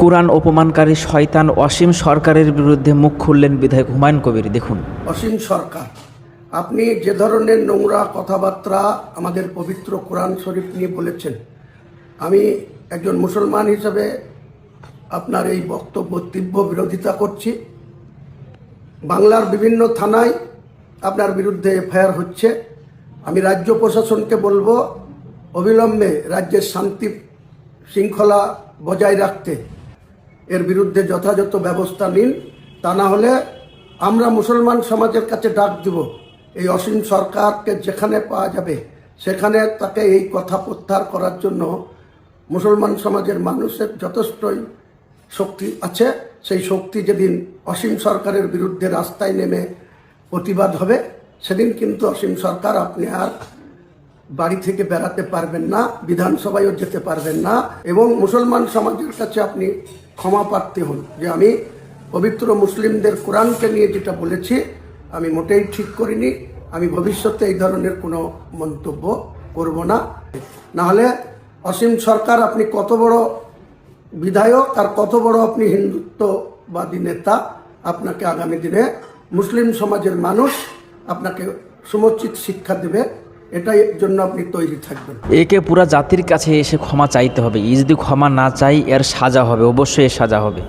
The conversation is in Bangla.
কোরআন অপমানকারী শয়তান অসীম সরকারের বিরুদ্ধে মুখ খুললেন বিধায়ক হুমায়ুন কবির। দেখুন। অসীম সরকার, আপনি যে ধরনের নোংরা কথাবার্তা আমাদের পবিত্র কোরআন শরীফ নিয়ে বলেছেন, আমি একজন মুসলমান হিসেবে আপনার এই বক্তব্য তীব্র বিরোধিতা করছি। বাংলার বিভিন্ন থানায় আপনার বিরুদ্ধে এফআইআর হচ্ছে। আমি রাজ্য প্রশাসনকে বলবো অবিলম্বে রাজ্যের শান্তি শৃঙ্খলা বজায় রাখতে এর বিরুদ্ধে যথাযথ ব্যবস্থা নিন। তা না হলে আমরা মুসলমান সমাজের কাছে ডাক দেব, এই অসীম সরকারকে যেখানে পাওয়া যাবে সেখানে তাকে এই কথা প্রত্যাহার করার জন্য মুসলমান সমাজের মানুষের যথেষ্টই শক্তি আছে। সেই শক্তি যেদিন অসীম সরকারের বিরুদ্ধে রাস্তায় নেমে প্রতিবাদ হবে, সেদিন কিন্তু অসীম সরকার আপনি আর বাড়ি থেকে বেড়াতে পারবেন না, বিধানসভায়ও যেতে পারবেন না, এবং মুসলমান সমাজের কাছে আপনি ক্ষমা প্রার্থী হন যে আমি পবিত্র মুসলিমদের কোরআনকে নিয়ে যেটা বলেছি আমি মোটেই ঠিক করিনি। আমি ভবিষ্যতে এই ধরনের কোনো মন্তব্য করব না। নাহলে অসীম সরকার আপনি কত বড় বিধায়ক আর কত বড় আপনি হিন্দুত্ববাদী নেতা, আপনাকে আগামী দিনে মুসলিম সমাজের মানুষ আপনাকে সমুচিত শিক্ষা দেবে, এটাই জন্য আপনি তৈরি থাকবেন। একে পুরা জাতির কাছে এসে ক্ষমা চাইতে হবে। যদি ক্ষমা না চাই এর সাজা হবে, অবশ্যই এর সাজা হবে।